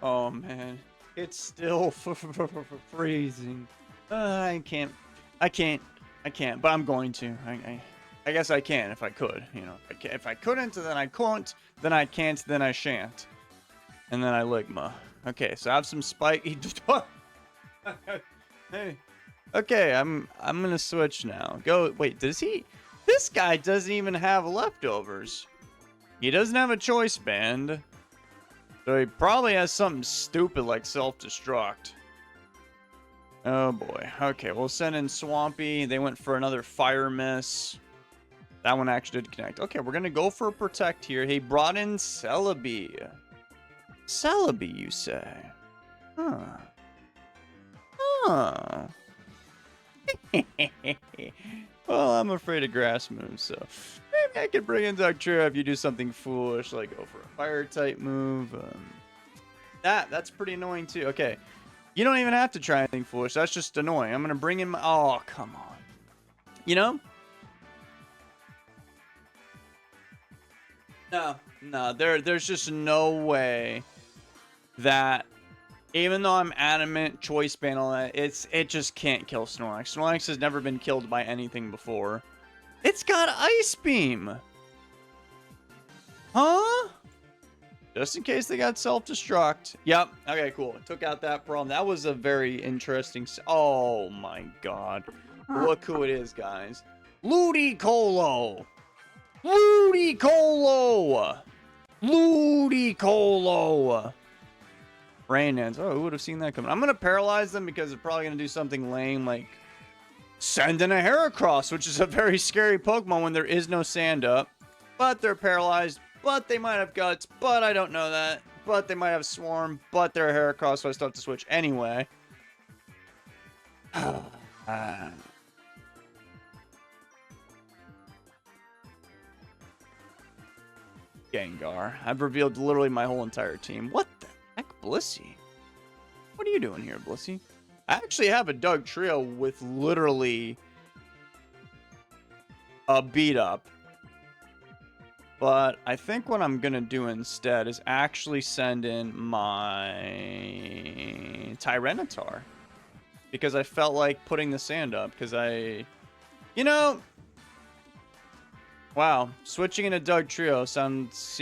Oh man, it's still freezing. I can't. I can't. I can't. But I'm going to. I guess I can if I could. You know, if I couldn't, then I couldn't. Then I can't. Then I shan't. And then I ligma. Okay, so I have some spike. Hey. Okay, I'm gonna switch now. Go. Wait, does he? This guy doesn't even have leftovers. He doesn't have a choice band. So he probably has something stupid like self-destruct. Oh boy. Okay, we'll send in Swampy. They went for another Fire Miss. That one actually did connect. Okay, we're gonna go for a Protect here. He brought in Celebi. Celebi, you say? Huh. Huh. Well, I'm afraid of grass moves, so maybe I could bring in Dugtrio if you do something foolish, like go for a fire type move. That's pretty annoying too. Okay, you don't even have to try anything foolish. That's just annoying. I'm gonna bring in my. Oh, come on. You know? No. There's just no way that. Even though I'm adamant, choice ban all that, it just can't kill Snorlax. Snorlax has never been killed by anything before. It's got Ice Beam! Huh? Just in case they got self-destruct. Yep. Okay, cool. Took out that problem. That was a very interesting... Oh my god. Look who it is, guys. Ludicolo! Ludicolo! Ludicolo! Rain Dance. Oh, who would have seen that coming? I'm going to paralyze them because they're probably going to do something lame like send in a Heracross, which is a very scary Pokemon when there is no sand up. But they're paralyzed, but they might have guts, but I don't know that. But they might have Swarm, but they're a Heracross, so I still have to switch anyway. Gengar. I've revealed literally my whole entire team. What the heck, Blissey? What are you doing here, Blissey? I actually have a Dugtrio with literally a beat up. But I think what I'm going to do instead is actually send in my Tyranitar. Because I felt like putting the sand up. Because you know... Wow, switching into Dugtrio sounds...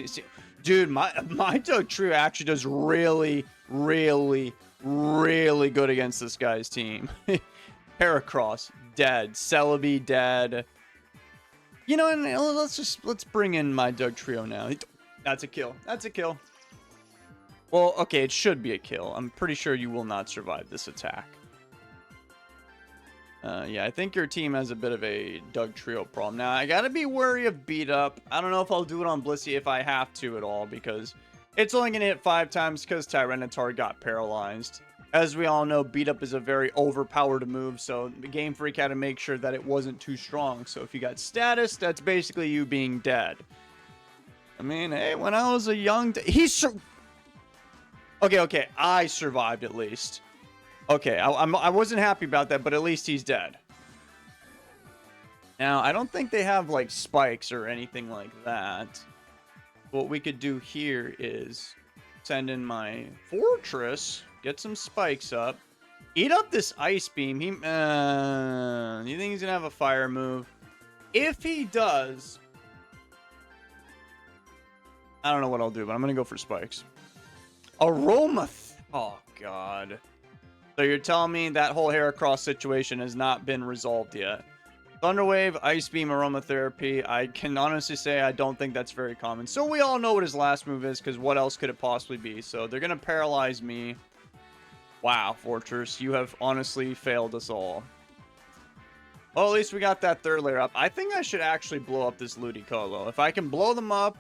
Dude, my Dugtrio actually does really good against this guy's team. Heracross, dead. Celebi, dead. You know, and let's bring in my Dugtrio now. That's a kill. That's a kill. Well, okay, it should be a kill. I'm pretty sure you will not survive this attack. Yeah, I think your team has a bit of a Dugtrio problem. Now, I gotta be wary of beat up. I don't know if I'll do it on Blissey if I have to at all, because it's only gonna hit 5 times because Tyranitar got paralyzed. As we all know, beat up is a very overpowered move, so Game Freak had to make sure that it wasn't too strong. So if you got status, that's basically you being dead. I mean, hey, when I was a young... Okay, I survived at least. Okay, I wasn't happy about that, but at least he's dead. Now, I don't think they have, like, spikes or anything like that. What we could do here is send in my Fortress, get some spikes up, eat up this Ice Beam. You think he's going to have a fire move? If he does, I don't know what I'll do, but I'm going to go for spikes. Oh, God. So you're telling me that whole Heracross situation has not been resolved yet? Thunderwave, Ice Beam, Aromatherapy. I can honestly say I don't think that's very common. So we all know what his last move is, because what else could it possibly be? So they're going to paralyze me. Wow, Fortress, you have honestly failed us all. Well, at least we got that third layer up. I think I should actually blow up this Ludicolo. If I can blow them up,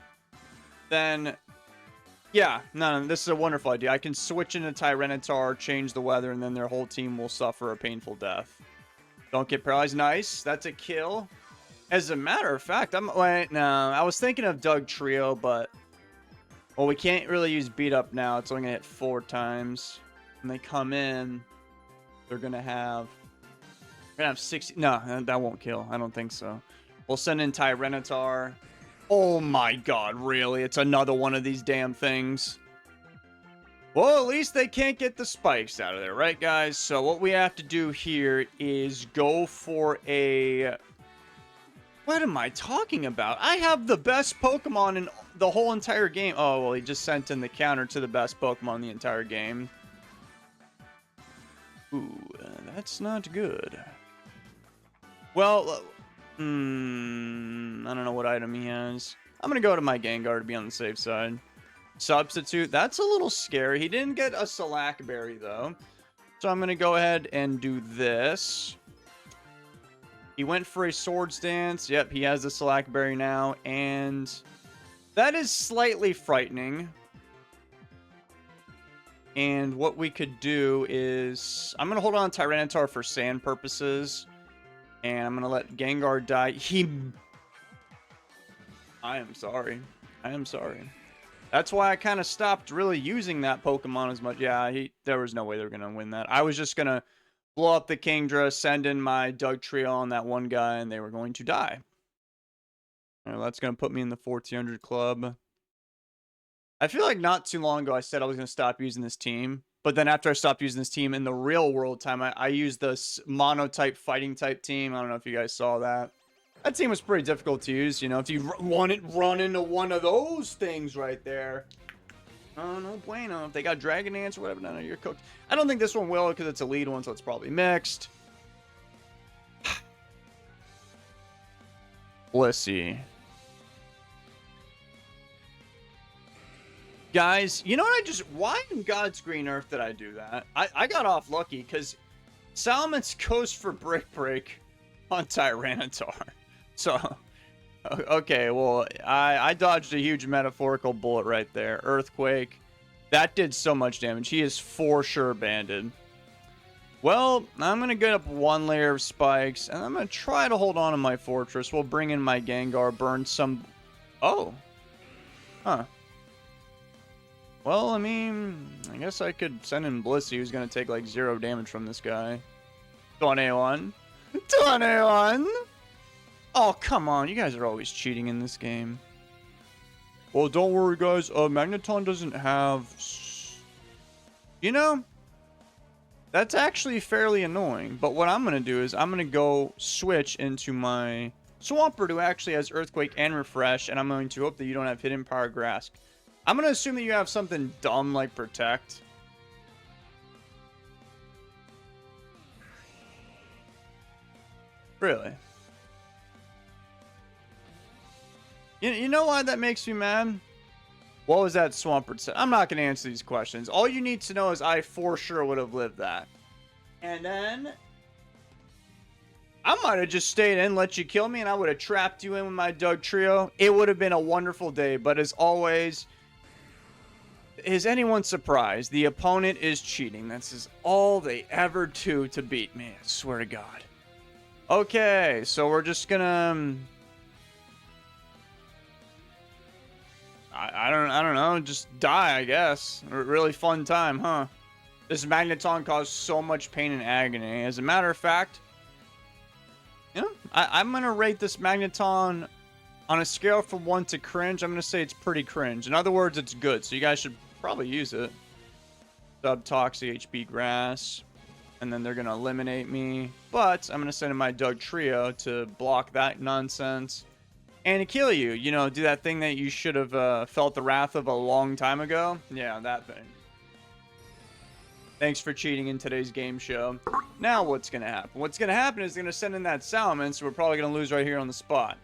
then... Yeah, no, this is a wonderful idea. I can switch into Tyranitar, change the weather, and then their whole team will suffer a painful death. Don't get paralyzed. Nice. That's a kill. As a matter of fact, Wait, no. I was thinking of Dugtrio, but... Well, we can't really use beat up now. It's only going to hit 4 times. When they come in, they're going to have... We're going to have 60... No, that won't kill. I don't think so. We'll send in Tyranitar. Oh my god, really? It's another one of these damn things. Well, at least they can't get the spikes out of there, right, guys? So what we have to do here is go for a... What am I talking about? I have the best Pokemon in the whole entire game. Oh, well, he just sent in the counter to the best Pokemon in the entire game. Ooh, that's not good. Well, I don't know what item he has. I'm going to go to my Gengar to be on the safe side. Substitute, that's a little scary. He didn't get a Slack Berry, though. So I'm going to go ahead and do this. He went for a Swords Dance. Yep, he has the Slack Berry now. And that is slightly frightening. And what we could do is... I'm going to hold on to Tyranitar for sand purposes. And I'm going to let Gengar die. I am sorry. I am sorry. That's why I kind of stopped really using that Pokemon as much. Yeah, there was no way they were going to win that. I was just going to blow up the Kingdra, send in my Dugtrio on that one guy, and they were going to die. All right, that's going to put me in the 1400 club. I feel like not too long ago I said I was going to stop using this team. But then after I stopped using this team in the real world time, I used this mono-type fighting type team. I don't know if you guys saw that. That team was pretty difficult to use, you know, if you run into one of those things right there. Oh, no bueno. If they got Dragon Dance or whatever, no, you're cooked. I don't think this one will because it's a lead one, so it's probably mixed. Blissey. Guys, you know what why in God's green earth did I do that? I got off lucky because Salamence goes for Brick Break on Tyranitar. So, okay, well, I dodged a huge metaphorical bullet right there. Earthquake. That did so much damage. He is for sure banded. Well, I'm going to get up one layer of spikes, and I'm going to try to hold on to my fortress. We'll bring in my Gengar, burn some... Oh. Huh. Well, I mean, I guess I could send in Blissey, who's going to take, like, 0 damage from this guy. 21. 21! Oh, come on. You guys are always cheating in this game. Well, don't worry, guys. Magneton doesn't have... You know, that's actually fairly annoying. But what I'm going to do is I'm going to go switch into my Swampert, who actually has Earthquake and Refresh. And I'm going to hope that you don't have Hidden Power Grasp. I'm going to assume that you have something dumb like Protect. Really? You know why that makes me mad? What was that Swampert said? I'm not going to answer these questions. All you need to know is I for sure would have lived that. And then I might have just stayed in, let you kill me, and I would have trapped you in with my Dugtrio. It would have been a wonderful day, but as always, is anyone surprised? The opponent is cheating. That's all they ever do to beat me. I swear to God. Okay, so we're just gonna... I don't know, just die, I guess. A really fun time, huh? This Magneton caused so much pain and agony. As a matter of fact, you know, I'm going to rate this Magneton on a scale from 1 to cringe. I'm going to say it's pretty cringe. In other words, it's good, so you guys should probably use it. Subtoxic HP Grass. And then they're going to eliminate me. But I'm going to send in my Dugtrio to block that nonsense. And to kill you. You know, do that thing that you should have felt the wrath of a long time ago. Yeah, that thing. Thanks for cheating in today's game show. Now what's going to happen? What's going to happen is they're going to send in that Salamence. So we're probably going to lose right here on the spot.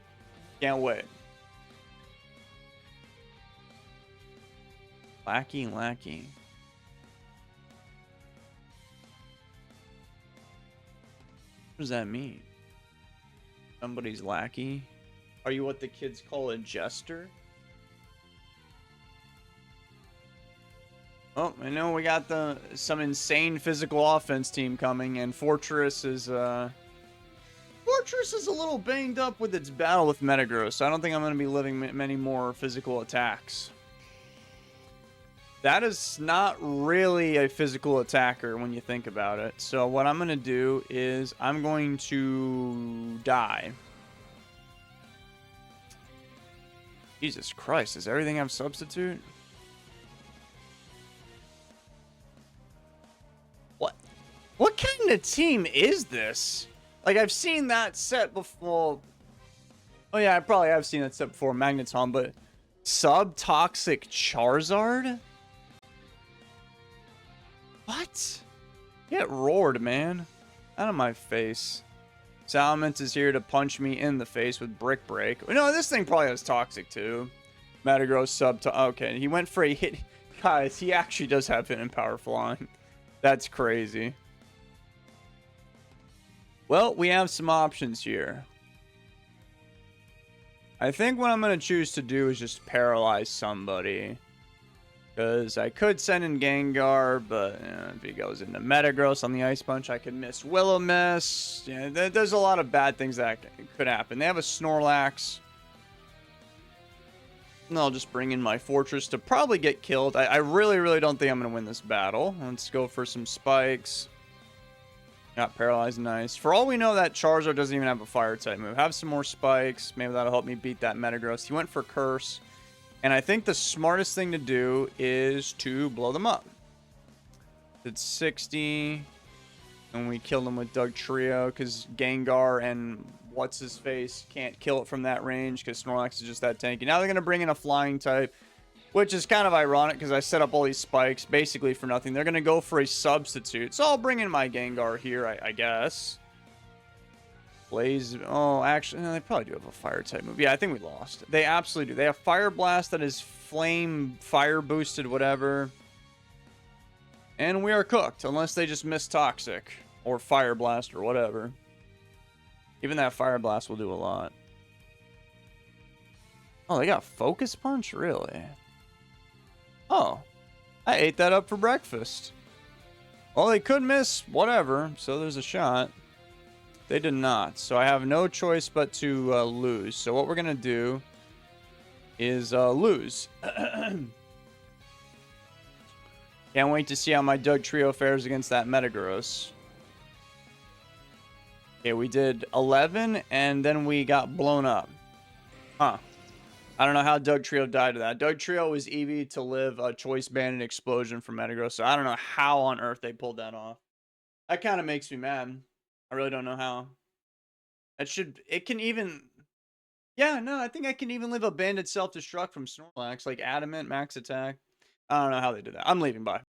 Can't wait. Lackey. What does that mean? Somebody's lackey? Are you what the kids call a jester? Oh, I know we got some insane physical offense team coming, and Fortress is a little banged up with its battle with Metagross, so I don't think I'm going to be living many more physical attacks. That is not really a physical attacker when you think about it. So what I'm going to do is I'm going to die. Jesus Christ, does everything have substitute? kind of team is this? Like, I've seen that set before. Oh yeah, I probably have seen that set before, Magneton, but Sub-Toxic Charizard? What? Get roared, man. Out of my face. Salamence is here to punch me in the face with Brick Break. No, this thing probably has Toxic, too. Metagross sub to... Okay, he went for a hit. Guys, he actually does have Hidden Power Flying. That's crazy. Well, we have some options here. I think what I'm going to choose to do is just paralyze somebody. Because I could send in Gengar, but if he goes into Metagross on the Ice Punch, I could miss Will-O-Wisp. Yeah, there's a lot of bad things that could happen. They have a Snorlax. And I'll just bring in my Fortress to probably get killed. I really, really don't think I'm going to win this battle. Let's go for some spikes. Got paralyzed, nice. For all we know, that Charizard doesn't even have a fire type move. Have some more spikes. Maybe that'll help me beat that Metagross. He went for Curse. And I think the smartest thing to do is to blow them up. It's 60. And we kill them with Dugtrio because Gengar and what's-his-face can't kill it from that range because Snorlax is just that tanky. Now they're going to bring in a flying type, which is kind of ironic because I set up all these spikes basically for nothing. They're going to go for a substitute. So I'll bring in my Gengar here, I guess. Blaze. Oh, actually, no, they probably do have a fire type move. Yeah, I think we lost. They absolutely do. They have Fire Blast that is flame, fire boosted, whatever. And we are cooked unless they just miss Toxic or Fire Blast or whatever. Even that Fire Blast will do a lot. Oh, they got Focus Punch? Really? Oh, I ate that up for breakfast. Well, they could miss whatever, so there's a shot. They did not, so I have no choice but to lose. So what we're going to do is lose. Can't wait to see how my Dugtrio fares against that Metagross. Okay, we did 11, and then we got blown up. Huh. I don't know how Dugtrio died to that. Dugtrio was EV to live a Choice Band and Explosion from Metagross, so I don't know how on earth they pulled that off. That kind of makes me mad. I really don't know how. It can even... Yeah, no, I think I can even live a Banded Self-Destruct from Snorlax, like Adamant, Max Attack. I don't know how they did that. I'm leaving, bye.